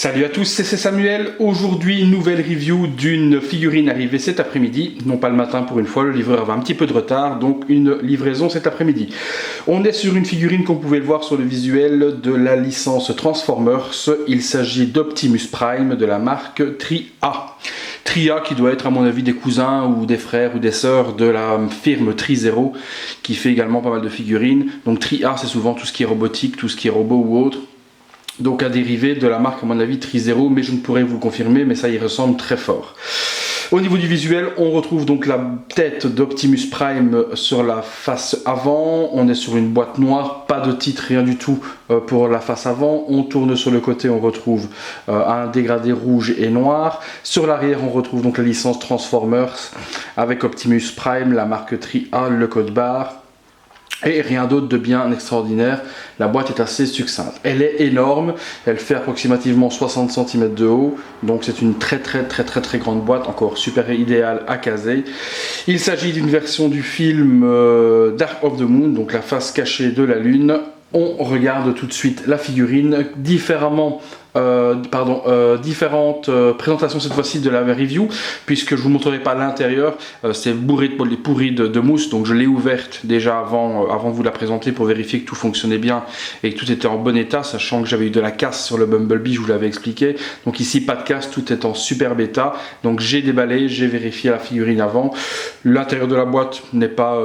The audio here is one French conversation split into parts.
Salut à tous, c'est Samuel. Aujourd'hui, nouvelle review d'une figurine arrivée cet après-midi. Non pas le matin pour une fois, le livreur avait un petit peu de retard, donc une livraison cet après-midi. On est sur une figurine, comme vous pouvez le voir sur le visuel, de la licence Transformers. Il s'agit d'Optimus Prime de la marque Tri-A. Tri-A qui doit être à mon avis des cousins ou des frères ou des sœurs de la firme Tri-Zero qui fait également pas mal de figurines. Donc Tri-A, c'est souvent tout ce qui est robotique, tout ce qui est robot ou autre. Donc un dérivé de la marque à mon avis Tri-Zero, mais je ne pourrais vous le confirmer, mais ça y ressemble très fort. Au niveau du visuel, on retrouve donc la tête d'Optimus Prime sur la face avant. On est sur une boîte noire, pas de titre, rien du tout pour la face avant. On tourne sur le côté, on retrouve un dégradé rouge et noir. Sur l'arrière, on retrouve donc la licence Transformers avec Optimus Prime, la marque Tri-A, le code barre. Et rien d'autre de bien extraordinaire. La boîte est assez succincte. Elle est énorme, elle fait approximativement 60 cm de haut, donc c'est une très grande boîte, encore super idéale à caser. Il s'agit d'une version du film Dark of the Moon, donc la face cachée de la lune. On regarde tout de suite la figurine différentes présentations cette fois-ci de la review, puisque je vous montrerai pas l'intérieur. C'est pourri de mousse, donc je l'ai ouverte déjà avant de vous la présenter pour vérifier que tout fonctionnait bien et que tout était en bon état, sachant que j'avais eu de la casse sur le Bumblebee, je vous l'avais expliqué. Donc ici pas de casse, tout est en super bêta. Donc j'ai déballé, j'ai vérifié la figurine avant. L'intérieur de la boîte n'est pas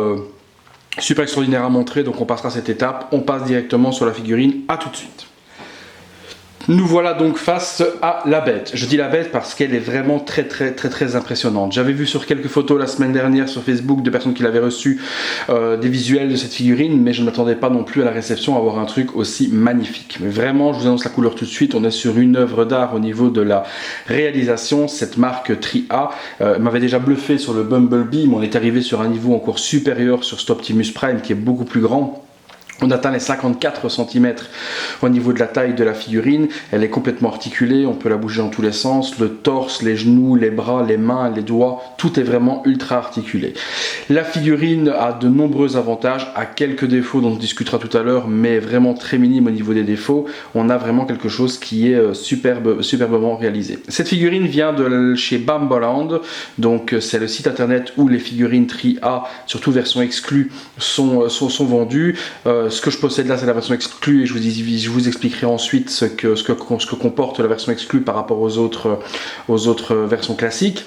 super extraordinaire à montrer, donc on passera cette étape. On passe directement sur la figurine. À tout de suite. Nous voilà donc face à la bête. Je dis la bête parce qu'elle est vraiment très impressionnante. J'avais vu sur quelques photos la semaine dernière sur Facebook de personnes qui l'avaient reçu des visuels de cette figurine, mais je ne m'attendais pas non plus à la réception à avoir un truc aussi magnifique. Mais vraiment, je vous annonce la couleur tout de suite. On est sur une œuvre d'art au niveau de la réalisation. Cette marque Tri-A m'avait déjà bluffé sur le Bumblebee, mais on est arrivé sur un niveau encore supérieur sur cet Optimus Prime qui est beaucoup plus grand. On atteint les 54 cm au niveau de la taille de la figurine. Elle est complètement articulée, on peut la bouger dans tous les sens. Le torse, les genoux, les bras, les mains, les doigts, tout est vraiment ultra articulé. La figurine a de nombreux avantages, a quelques défauts dont on discutera tout à l'heure, mais vraiment très minime au niveau des défauts. On a vraiment quelque chose qui est superbement réalisé. Cette figurine vient de chez Bamboland, donc c'est le site internet où les figurines Tri-A, surtout version exclue, sont vendues. Ce que je possède là, c'est la version exclue, et je vous expliquerai ensuite ce que comporte la version exclue par rapport aux autres versions classiques.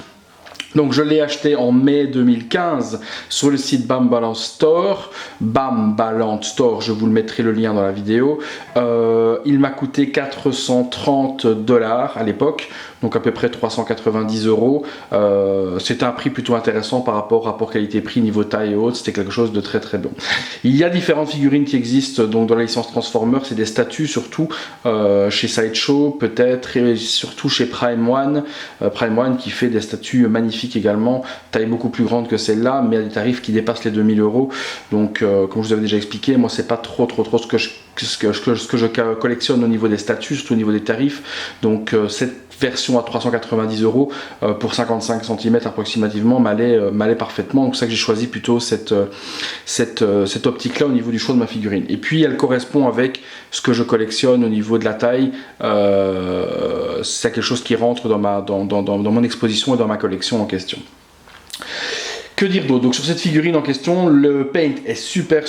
Donc je l'ai acheté en mai 2015 sur le site Bamboland Store. Bamboland Store, je vous le mettrai le lien dans la vidéo. Il m'a coûté 430 $ à l'époque, donc à peu près 390 €. C'était un prix plutôt intéressant par rapport qualité-prix, niveau taille et autres. C'était quelque chose de très bon. Il y a différentes figurines qui existent donc dans la licence Transformers, c'est des statues surtout chez Sideshow peut-être, et surtout chez Prime One qui fait des statues magnifiques également, taille beaucoup plus grande que celle-là, mais à des tarifs qui dépassent les 2000 €. Donc comme je vous avais déjà expliqué, moi c'est pas trop ce que je collectionne au niveau des statuts, surtout au niveau des tarifs. Donc cette version à 390 € pour 55 cm approximativement m'allait parfaitement. Donc c'est ça que j'ai choisi plutôt cette optique là au niveau du choix de ma figurine. Et puis elle correspond avec ce que je collectionne au niveau de la taille. C'est quelque chose qui rentre dans mon exposition et dans ma collection en question. Que dire d'autre? Donc sur cette figurine en question, le paint est super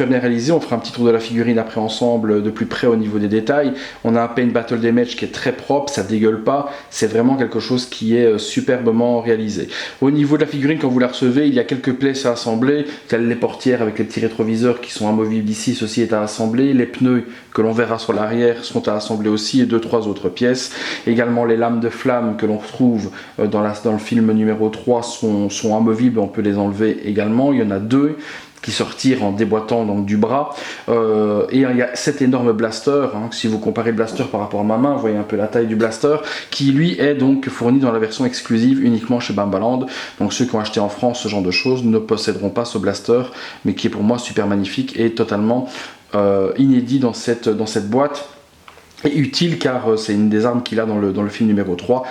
bien réalisé. On fera un petit tour de la figurine après ensemble de plus près au niveau des détails. On a un paint battle damage qui est très propre, ça dégueule pas. C'est vraiment quelque chose qui est superbement réalisé. Au niveau de la figurine, quand vous la recevez, il y a quelques pièces à assembler, telles les portières avec les petits rétroviseurs qui sont amovibles ici, ceci est à assembler. Les pneus que l'on verra sur l'arrière sont à assembler aussi, et 2-3 autres pièces. Également les lames de flamme que l'on retrouve dans le film numéro 3 sont amovibles. On peut les enlever également. Il y en a 2 qui sortirent en déboîtant donc du bras, et il y a cet énorme blaster, si vous comparez le blaster par rapport à ma main, vous voyez un peu la taille du blaster, qui lui est donc fourni dans la version exclusive uniquement chez Bamboland. Donc ceux qui ont acheté en France ce genre de choses ne posséderont pas ce blaster, mais qui est pour moi super magnifique et totalement inédit dans cette boîte. Et utile car c'est une des armes qu'il a dans le film numéro 3.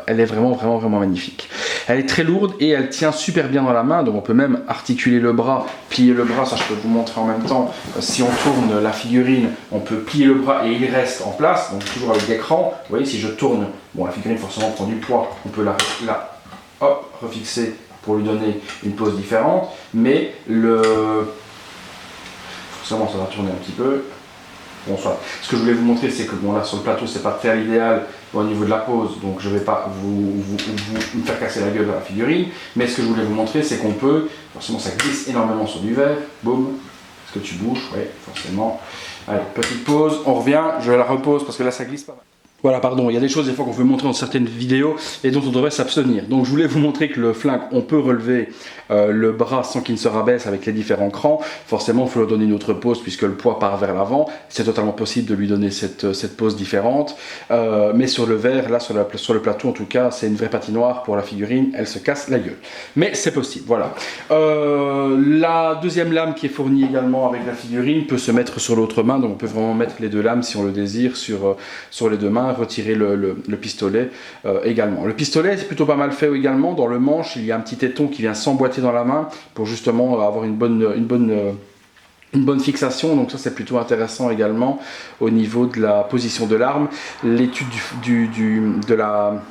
Elle est vraiment magnifique. Elle est très lourde et elle tient super bien dans la main, donc on peut même articuler le bras, plier le bras, ça je peux vous montrer en même temps. Si on tourne la figurine, on peut plier le bras et il reste en place, donc toujours avec l'écran. Vous voyez, si je tourne, bon la figurine forcément prend du poids, on peut la hop, refixer pour lui donner une pose différente, mais forcément ça va tourner un petit peu. Bon, soit. Ce que je voulais vous montrer, c'est que bon, là sur le plateau, c'est pas très idéal au niveau de la pose, donc je vais pas vous faire casser la gueule à la figurine. Mais ce que je voulais vous montrer, c'est qu'on peut, forcément, ça glisse énormément sur du verre. Boum. Est-ce que tu bouges? Oui, forcément. Allez, petite pause. On revient. Je la repose parce que là, ça glisse pas mal. Voilà, pardon, il y a des choses des fois qu'on veut montrer dans certaines vidéos et dont on devrait s'abstenir. Donc je voulais vous montrer que le flingue, on peut relever le bras sans qu'il ne se rabaisse avec les différents crans. Forcément, il faut lui donner une autre pose puisque le poids part vers l'avant. C'est totalement possible de lui donner cette pose différente. Mais sur le verre, là sur le plateau en tout cas, c'est une vraie patinoire pour la figurine, elle se casse la gueule. Mais c'est possible, voilà. La deuxième lame qui est fournie également avec la figurine peut se mettre sur l'autre main. Donc on peut vraiment mettre les deux lames si on le désire sur les deux mains. Retirer le pistolet également. Le pistolet c'est plutôt pas mal fait également. Dans le manche il y a un petit éton qui vient s'emboîter dans la main pour justement avoir une bonne fixation, donc ça c'est plutôt intéressant également au niveau de la position de l'arme. L'étude de la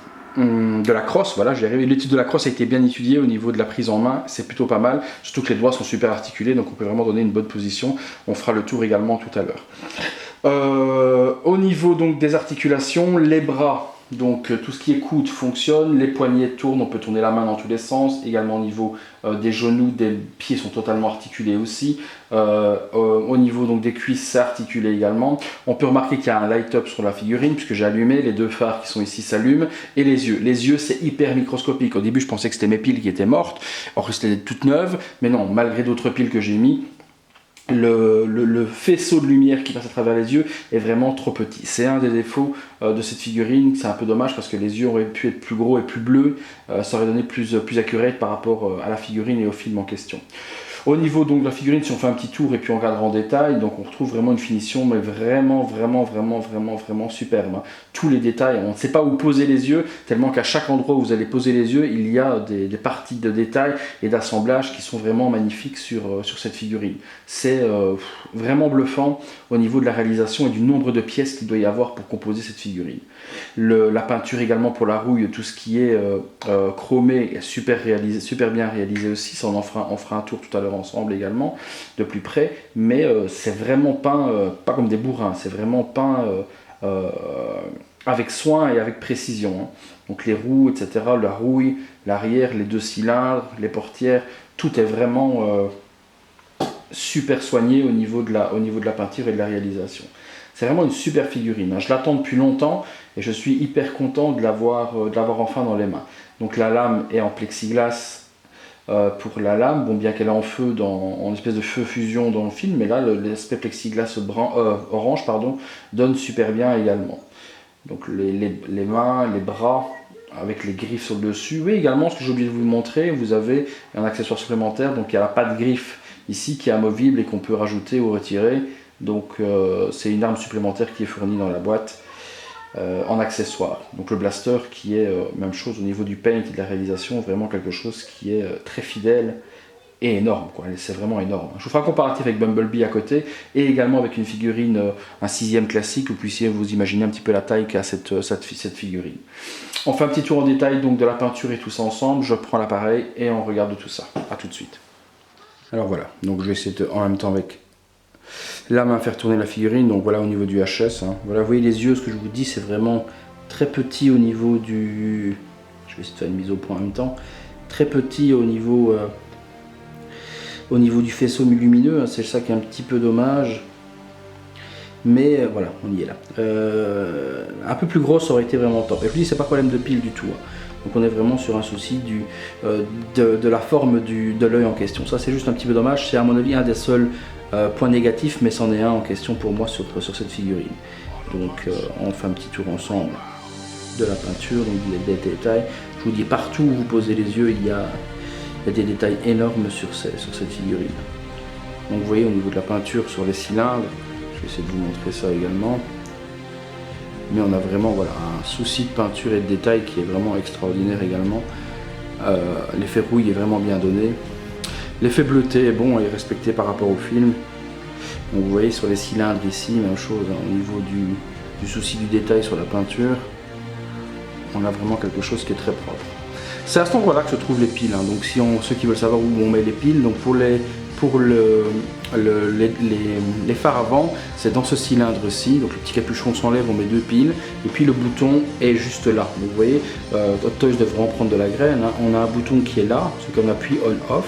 crosse, voilà, j'y arrive. L'étude de la crosse a été bien étudiée au niveau de la prise en main, c'est plutôt pas mal, surtout que les doigts sont super articulés, donc on peut vraiment donner une bonne position. On fera le tour également tout à l'heure. Au niveau donc des articulations, les bras, donc tout ce qui est coude fonctionne, les poignets tournent, on peut tourner la main dans tous les sens, également au niveau des genoux, des pieds sont totalement articulés aussi, au niveau donc des cuisses c'est articulé également. On peut remarquer qu'il y a un light-up sur la figurine puisque j'ai allumé, les deux phares qui sont ici s'allument, et les yeux c'est hyper microscopique. Au début je pensais que c'était mes piles qui étaient mortes, or que c'était toutes neuves, mais non, malgré d'autres piles que j'ai mis, le faisceau de lumière qui passe à travers les yeux est vraiment trop petit. C'est un des défauts de cette figurine, c'est un peu dommage parce que les yeux auraient pu être plus gros et plus bleus, ça aurait donné plus accurate par rapport à la figurine et au film en question. Au niveau donc de la figurine, si on fait un petit tour et puis on regarde en détail, donc on retrouve vraiment une finition mais vraiment superbe. Hein. Tous les détails, on ne sait pas où poser les yeux, tellement qu'à chaque endroit où vous allez poser les yeux, il y a des parties de détails et d'assemblage qui sont vraiment magnifiques sur cette figurine. C'est vraiment bluffant au niveau de la réalisation et du nombre de pièces qu'il doit y avoir pour composer cette figurine. La peinture également pour la rouille, tout ce qui est chromé est super bien réalisé aussi, ça on fera un tour tout à l'heure ensemble également de plus près, mais c'est vraiment peint pas comme des bourrins, c'est vraiment peint avec soin et avec précision. Hein. Donc les roues, etc., la rouille, l'arrière, les deux cylindres, les portières, tout est vraiment super soigné au niveau de la peinture et de la réalisation. C'est vraiment une super figurine, hein. Je l'attends depuis longtemps et je suis hyper content de l'avoir enfin dans les mains. Donc la lame est en plexiglas pour la lame, bon, bien qu'elle est en feu, en espèce de feu fusion dans le film, mais là l'aspect plexiglas orange donne super bien également. Donc les mains, les bras avec les griffes sur le dessus. Oui, également, ce que j'ai oublié de vous montrer, vous avez un accessoire supplémentaire, donc il y a la patte griffe ici qui est amovible et qu'on peut rajouter ou retirer. Donc c'est une arme supplémentaire qui est fournie dans la boîte en accessoire. Donc le blaster qui est même chose au niveau du paint et de la réalisation, vraiment quelque chose qui est très fidèle et énorme, quoi. C'est vraiment énorme. Je vous ferai un comparatif avec Bumblebee à côté et également avec une figurine, un 6e classique, vous puissiez vous imaginer un petit peu la taille qu'a cette figurine. On fait un petit tour en détail donc de la peinture et tout ça ensemble, je prends l'appareil et on regarde tout ça. A tout de suite. Alors voilà, donc je vais essayer en même temps avec la main faire tourner la figurine, donc voilà au niveau du HS. Hein. Voilà, vous voyez les yeux, ce que je vous dis, c'est vraiment très petit au niveau du... Je vais essayer de faire une mise au point en même temps. Très petit au niveau du faisceau lumineux, hein. C'est ça qui est un petit peu dommage. Mais voilà, on y est là. Un peu plus gros, ça aurait été vraiment top. Et je vous dis, c'est pas problème de pile du tout. Hein. Donc on est vraiment sur un souci de la forme de l'œil en question. Ça c'est juste un petit peu dommage, c'est à mon avis un des seuls points négatifs, mais c'en est un en question pour moi sur cette figurine. Donc on fait un petit tour ensemble de la peinture, donc des détails. Je vous dis, partout où vous posez les yeux, il y a des détails énormes sur cette figurine. Donc vous voyez au niveau de la peinture sur les cylindres, je vais essayer de vous montrer ça également. Mais on a vraiment voilà, un souci de peinture et de détail qui est vraiment extraordinaire également. L'effet rouille est vraiment bien donné. L'effet bleuté est bon et respecté par rapport au film. Donc vous voyez sur les cylindres ici, même chose hein, au niveau du souci du détail sur la peinture. On a vraiment quelque chose qui est très propre. C'est à cet endroit-là que se trouvent les piles. Hein. Donc si ceux qui veulent savoir où on met les piles, donc pour les phares avant, c'est dans ce cylindre-ci. Donc le petit capuchon s'enlève, on met 2 piles. Et puis le bouton est juste là. Donc vous voyez, Hot Toys devrait en prendre de la graine. Hein. On a un bouton qui est là, c'est comme appui on-off.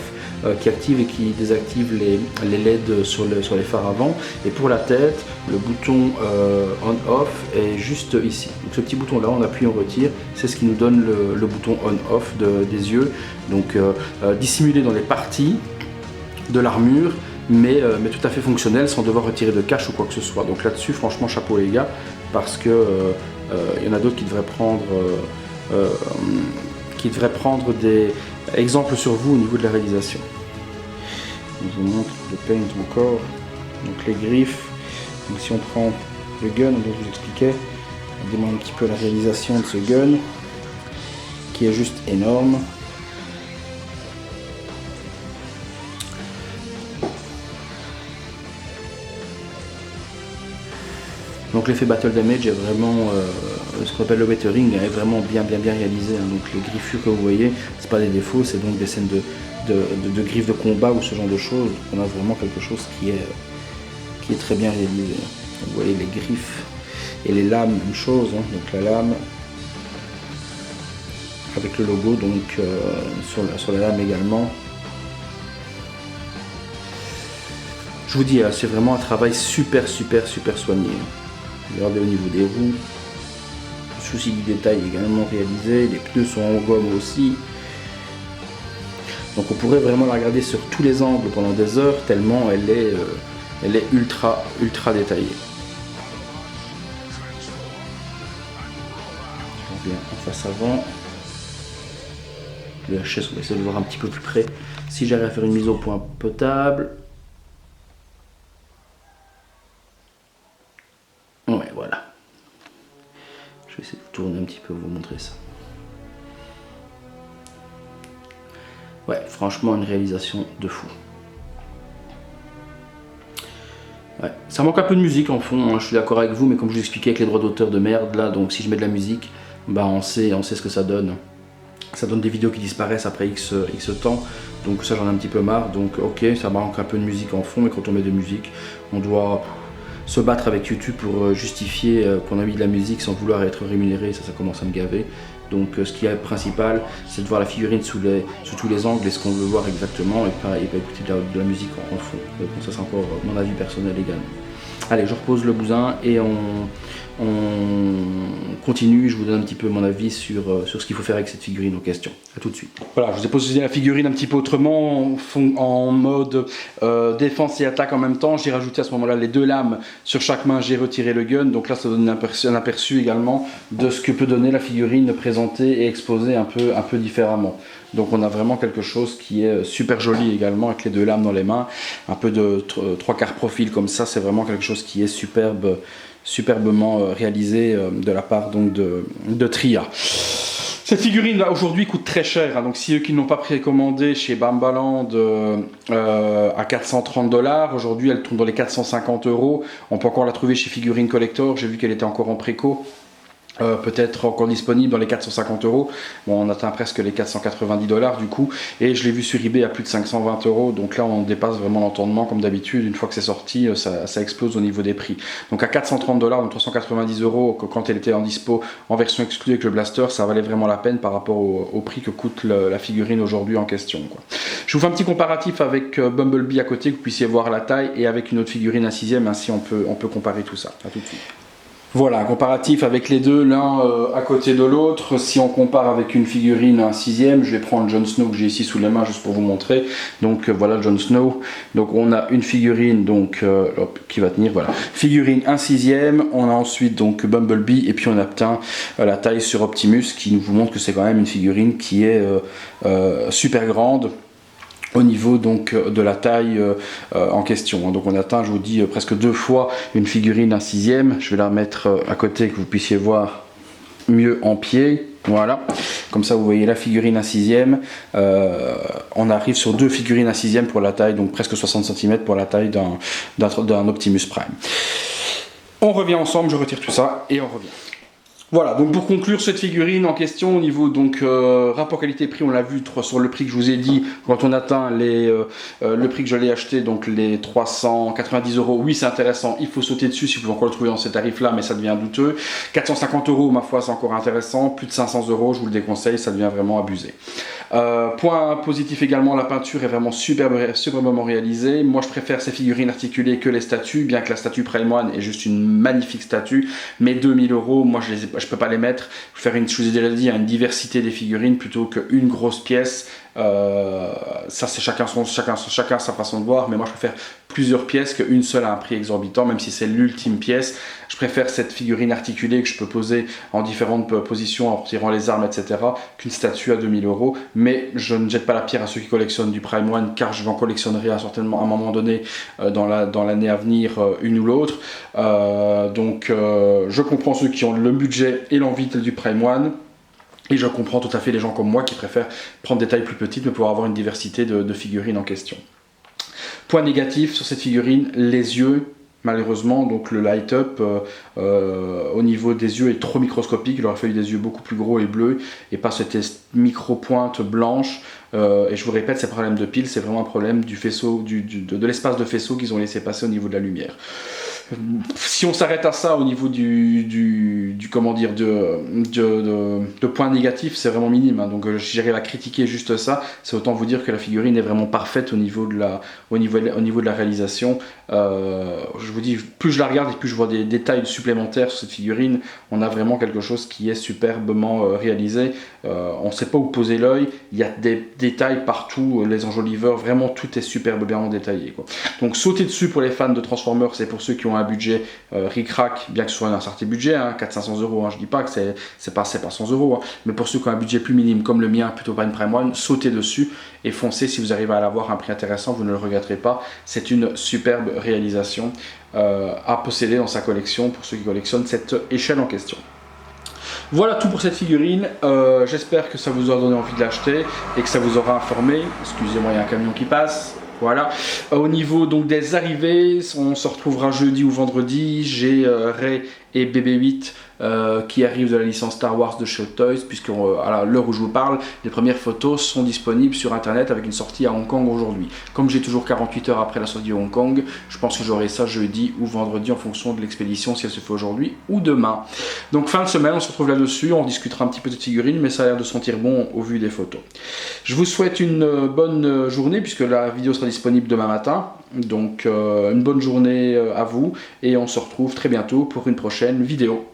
Qui active et qui désactive les LED sur les phares avant. Et pour la tête, le bouton on-off est juste ici. Donc ce petit bouton là, on appuie, on retire, c'est ce qui nous donne le bouton on-off des yeux. Donc dissimulé dans les parties de l'armure, mais tout à fait fonctionnel sans devoir retirer de cache ou quoi que ce soit. Donc là-dessus, franchement, chapeau les gars, parce que y en a d'autres qui devraient prendre des exemples sur vous au niveau de la réalisation. Je vous montre le paint encore, donc les griffes. Donc si on prend le gun, dont je vous expliquais, on demande un petit peu la réalisation de ce gun, qui est juste énorme. Donc l'effet Battle Damage est vraiment, ce qu'on appelle le weathering, est vraiment bien réalisé. Hein. Donc les griffures que vous voyez, c'est pas des défauts, c'est donc des scènes de griffes de combat ou ce genre de choses. On a vraiment quelque chose qui est très bien réalisé. Vous voyez les griffes et les lames, même chose. Hein. Donc la lame avec le logo donc sur la lame également. Je vous dis, c'est vraiment un travail super soigné. Regardez au niveau des roues, le souci du détail également réalisé, les pneus sont en gomme aussi. Donc on pourrait vraiment la regarder sur tous les angles pendant des heures, tellement elle est ultra détaillée. Je reviens en face avant. Le HS, on va essayer de voir un petit peu plus près. Si j'arrive à faire une mise au point potable. Ouais, voilà. Je vais essayer de tourner un petit peu, vous montrer ça. Ouais, franchement, une réalisation de fou. Ouais, ça manque un peu de musique en fond, hein, je suis d'accord avec vous, mais comme je vous expliquais avec les droits d'auteur de merde, là, donc si je mets de la musique, bah on sait ce que ça donne. Ça donne des vidéos qui disparaissent après X temps, donc ça j'en ai un petit peu marre, donc ok, ça manque un peu de musique en fond, mais quand on met de musique, on doit se battre avec YouTube pour justifier qu'on a mis de la musique sans vouloir être rémunéré, ça commence à me gaver. Donc ce qui est principal, c'est de voir la figurine sous tous les angles et ce qu'on veut voir exactement et pas écouter de la musique en fond. Donc ça c'est encore mon avis personnel également. Allez, je repose le bousin et on continue, je vous donne un petit peu mon avis sur ce qu'il faut faire avec cette figurine en question. A tout de suite. Voilà, je vous ai positionné la figurine un petit peu autrement, en mode défense et attaque en même temps. J'ai rajouté à ce moment-là les 2 lames sur chaque main, j'ai retiré le gun. Donc là, ça donne un aperçu également de ce que peut donner la figurine présentée et exposée un peu différemment. Donc on a vraiment quelque chose qui est super joli également avec les 2 lames dans les mains. Un peu de 3/4 profil comme ça, c'est vraiment quelque chose qui est superbement réalisé de la part donc de Tria. Cette figurine là aujourd'hui coûte très cher, hein, donc si eux qui n'ont pas précommandé chez Bambaland à 430 $, aujourd'hui elle tourne dans les 450 €. On peut encore la trouver chez Figurine Collector, j'ai vu qu'elle était encore en préco. Peut-être encore disponible dans les 450 €. Bon, on atteint presque les 490 $ du coup, et je l'ai vu sur eBay à plus de 520 €. Donc là, on dépasse vraiment l'entendement comme d'habitude. Une fois que c'est sorti, ça explose au niveau des prix. Donc à 430 $, donc 390 € quand elle était en dispo en version exclue avec le blaster, ça valait vraiment la peine par rapport au prix que coûte la figurine aujourd'hui en question, quoi. Je vous fais un petit comparatif avec Bumblebee à côté, que vous puissiez voir la taille, et avec une autre figurine, un 6e, ainsi on peut comparer tout ça. À tout de suite. Voilà, un comparatif avec les deux, l'un à côté de l'autre. Si on compare avec une figurine un 6e, je vais prendre Jon Snow que j'ai ici sous les mains juste pour vous montrer. Donc voilà Jon Snow. Donc on a une figurine donc qui va tenir, voilà. Figurine un 6e, on a ensuite donc Bumblebee et puis on obtient la taille sur Optimus qui nous montre que c'est quand même une figurine qui est super grande au niveau donc de la taille en question. Donc on atteint, je vous dis, presque 2 fois une figurine un 6e. Je vais la mettre à côté que vous puissiez voir mieux en pied. Voilà. Comme ça vous voyez la figurine à 6e, on arrive sur 2 figurines à 6e pour la taille, donc presque 60 cm pour la taille d'un Optimus Prime. On revient ensemble, je retire tout ça et on revient. Voilà, donc pour conclure cette figurine en question, au niveau donc rapport qualité-prix, on l'a vu sur le prix que je vous ai dit, quand on atteint le prix que je l'ai acheté, donc les 390 €, oui c'est intéressant, il faut sauter dessus si vous pouvez encore le trouver dans ces tarifs-là, mais ça devient douteux. 450 €, ma foi, c'est encore intéressant, plus de 500 €, je vous le déconseille, ça devient vraiment abusé. Point positif également, la peinture est vraiment superbement réalisée. Moi je préfère ces figurines articulées que les statues, bien que la statue Prime One est juste une magnifique statue, mais 2000 €, moi je peux pas les mettre. Je vous ai déjà dit, il y a une diversité des figurines plutôt qu'une grosse pièce. Ça c'est chacun sa façon de voir, mais moi je préfère plusieurs pièces qu'une seule à un prix exorbitant, même si c'est l'ultime pièce. Je préfère cette figurine articulée que je peux poser en différentes positions en retirant les armes, etc., qu'une statue à 2000 €. Mais je ne jette pas la pierre à ceux qui collectionnent du Prime One, car je en collectionnerai certainement à un moment donné dans l'année à venir, une ou l'autre. Je comprends ceux qui ont le budget et l'envie du Prime One. Et je comprends tout à fait les gens comme moi qui préfèrent prendre des tailles plus petites mais pouvoir avoir une diversité de figurines en question. Point négatif sur cette figurine, les yeux. Malheureusement, donc le light-up au niveau des yeux est trop microscopique. Il aurait fallu des yeux beaucoup plus gros et bleus et pas cette micro-pointe blanche. Et je vous répète, c'est un problème de pile, c'est vraiment un problème du faisceau, de l'espace de faisceau qu'ils ont laissé passer au niveau de la lumière. Si on s'arrête à ça au niveau comment dire, de points négatifs, c'est vraiment minime, hein. Donc j'arrive à critiquer juste ça, c'est autant vous dire que la figurine est vraiment parfaite au niveau de la réalisation. Je vous dis, plus je la regarde et plus je vois des détails supplémentaires sur cette figurine, on a vraiment quelque chose qui est superbement réalisé. On ne sait pas où poser l'œil, il y a des détails partout, les enjoliveurs, vraiment tout est superbement détaillé, quoi. Donc sauter dessus pour les fans de Transformers, c'est pour ceux qui ont un budget ric-rac, bien que ce soit un certain budget, hein, 400-500 €, hein, je dis pas que c'est pas 100 €, hein, mais pour ceux qui ont un budget plus minime comme le mien, plutôt pas une Prime One, sautez dessus et foncez. Si vous arrivez à l'avoir à un prix intéressant, vous ne le regretterez pas. C'est une superbe réalisation à posséder dans sa collection pour ceux qui collectionnent cette échelle en question. Voilà tout pour cette figurine, j'espère que ça vous aura donné envie de l'acheter et que ça vous aura informé. Excusez-moi, il y a un camion qui passe. Voilà. Au niveau donc des arrivées, on se retrouvera jeudi ou vendredi. J'ai Rey et BB-8 qui arrivent de la licence Star Wars de chez Hot Toys, puisque à l'heure où je vous parle, les premières photos sont disponibles sur internet avec une sortie à Hong Kong aujourd'hui. Comme j'ai toujours 48 heures après la sortie de Hong Kong, je pense que j'aurai ça jeudi ou vendredi en fonction de l'expédition, si elle se fait aujourd'hui ou demain. Donc fin de semaine, on se retrouve là-dessus, on discutera un petit peu de figurines, mais ça a l'air de sentir bon au vu des photos. Je vous souhaite une bonne journée, puisque la vidéo sera disponible demain matin. Donc une bonne journée à vous, et on se retrouve très bientôt pour une prochaine vidéo.